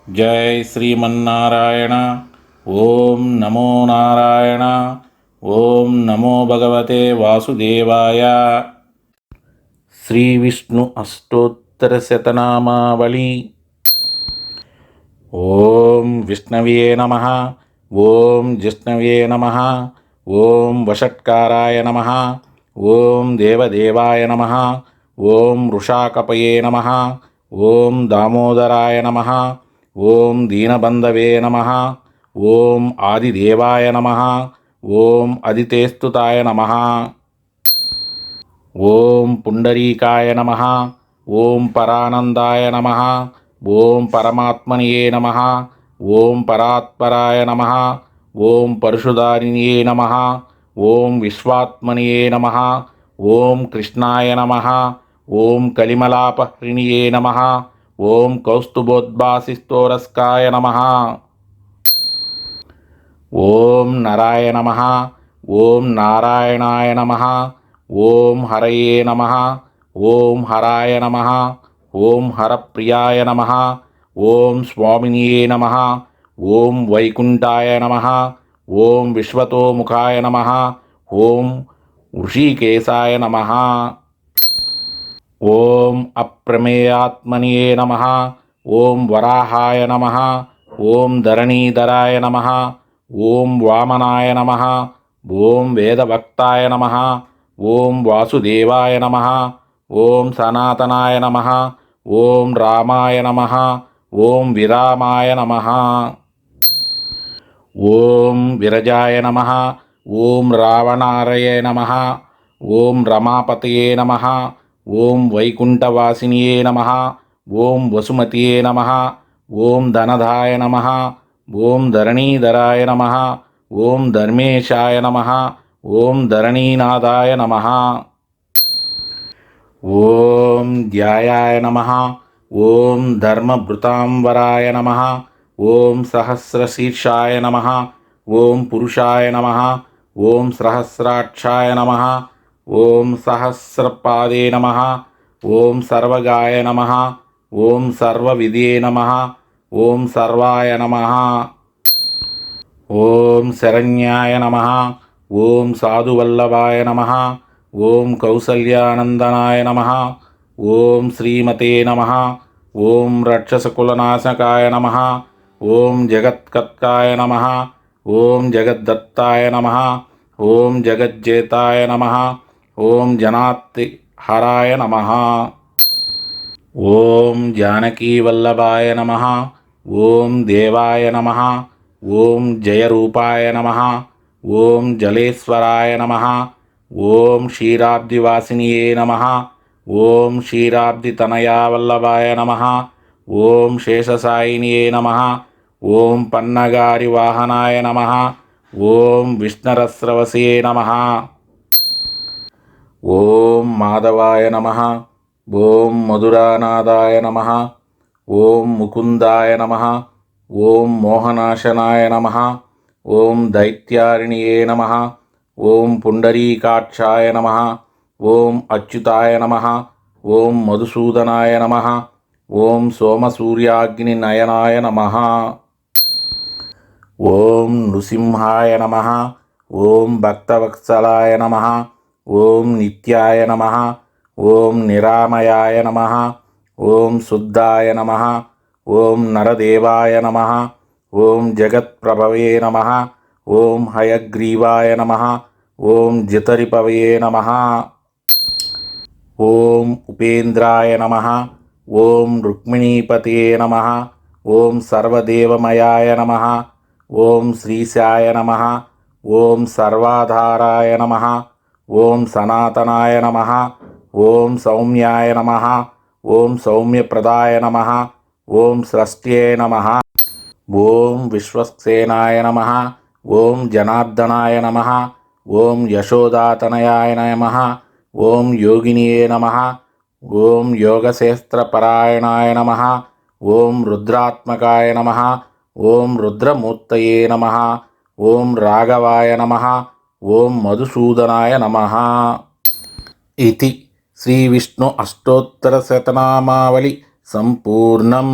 జై శ్రీమన్నారాయణ. ఓం నమో నారాయణ. ఓం నమో భగవతే వాసుదేవాయ. శ్రీ విష్ణు అష్టోత్తర శతనామావళి. ఓం విష్ణవే నమః. ఓం జిష్ణవే నమః. ఓం వషట్కారాయ నమః. ఓం దేవదేవాయ నమః. ఓం వృషాకపయే నమః. ఓం దామోదరాయ నమః. ఓం దీనబంధవే నమః. ఓం ఆదిదేవాయ నమః. ఓం అదితేస్తుతాయ నమః. ఓం పుండరీకాయ నమః. ఓం పరానందాయ నమః. ఓం పరమాత్మనియే నమః. ఓం పరాత్పరాయ నమః. ఓం పరశుధారిణియే నమః. ఓం విశ్వాత్మనియే నమః. ఓం కృష్ణాయ నమః. ఓం కలిమలాపహ్రిణియే నమః. ఓం కౌస్తుభోద్భాసిస్తోరస్కాయ నమః. ఓం నరాయ నమః. ఓం నారాయణాయ నమః. ఓం హరయే నమః. ఓం హరాయ నమః. ఓం హరప్రియాయ నమః. ఓం స్వామినియే నమః. ఓం వైకుంఠాయ నమః. ఓం విశ్వతోముఖాయ నమః. ఓం వృషికేశాయ నమః. ఓం అప్రమేయాత్మనియే నమః. ఓం వరాహాయ నమః. ఓం ధరణీధరాయ నమః. ఓం వామనాయ నమః. ఓం వేదవక్తాయ నమః. ఓం వాసుదేవాయ నమః. ఓం సనాతనాయ నమః. ఓం రామాయ నమః. ఓం విరామాయ నమః. ఓం విరజాయ నమః. ఓం రావణారయే నమః. ఓం రమాపతయే నమః. ఓం వైకుంఠవాసినియే నమః. ఓం వసుమతియే నమః. ఓం ధనదాయ నమః. ఓం ధరణీధరాయ నమః. ఓం ధర్మేశాయ నమః. ఓం ధరణీనాథాయ నమః. ఓం ధ్యాయాయ నమః. ఓం ధర్మభృతాంబరాయ నమః. ఓం సహస్రశీర్షాయ నమః. ఓం పురుషాయ నమః. ఓం సహస్రాక్షాయ నమః. ఓం సహస్రపాదే నమః. ఓం సర్వగాయ నమః. ఓం సర్వవిదే నమః. ఓం సర్వాయ నమః. ఓం శరణ్యాయ నమః. ఓం సాధువల్లభాయ నమః. ఓం కౌసల్యానందనాయ నమః. ఓం శ్రీమతే నమః. ఓం రక్షసకులనాశకాయ నమః. ఓం జగత్కర్తాయ నమః. ఓం జగద్దత్తాయ నమః. ఓం జగజ్జేతాయ నమః. ఓం జనార్తిహరాయ నమః. ఓం జానకీవల్లభాయ నమః. ఓం దేవాయ నమః. ఓం జయరూపాయ నమః. ఓం జలేశ్వరాయ నమః. ఓం క్షీరాబ్దివాసినియే నమః. ఓం క్షీరాబ్దితనయావల్లభాయ నమః. ఓం శేషసాయినియే నమః. ఓం పన్నగారి వాహనాయ నమః. ఓం విష్ణరస్రవసే నమః. ఓం మాధవాయ నమః. ఓం మధురానాదాయ నమః. ఓం ముకుందాయ నమః. ఓం మోహనాశనాయ నమః. ఓం దైత్యారిణియే నమః. ఓం పుండరీకాక్షాయ నమః. ఓం అచ్యుతాయ నమః. ఓం మధుసూదనాయ నమః. ఓం సోమసూర్యాగ్నినయనాయ నమః. ఓం నృసింహాయ నమః. ఓం భక్తవత్సలాయ నమః. ఓం నిత్యాయ నమః. ఓం నిరామయాయ నమః. ఓం శుద్ధాయ నమః. ఓం నరదేవాయ నమః. ఓం జగత్ప్రభవే నమః. ఓం హయగ్రీవాయ నమః. ఓం జితరిపవయే నమః. ఓం ఉపేంద్రాయ నమః. ఓం రుక్మిణీపతయే నమః. ఓం సర్వదేవమయాయ నమః. ఓం శ్రీశాయ నమః. ఓం సర్వాధారాయ నమః. ఓం సనాతనాయ నమః. ఓం సౌమ్యాయ నమః. ఓం సౌమ్యప్రదాయ నమః. ఓం స్రష్ట్యే నమః. ఓం విశ్వక్సేనాయ నమః. ఓం జనార్దనాయ నమః. ఓం యశోదాతనయాయ నమః. ఓం యోగినియే నమః. ఓం యోగశాస్త్రపరాయణాయ నమః. ఓం రుద్రాత్మకాయ నమః. ఓం రుద్రమూర్తయే నమః. ఓం రాఘవాయ నమః. ఓం మధుసూదనాయ నమః. ఇతి శ్రీ విష్ణు అష్టోత్తర శతనామావళి సంపూర్ణం.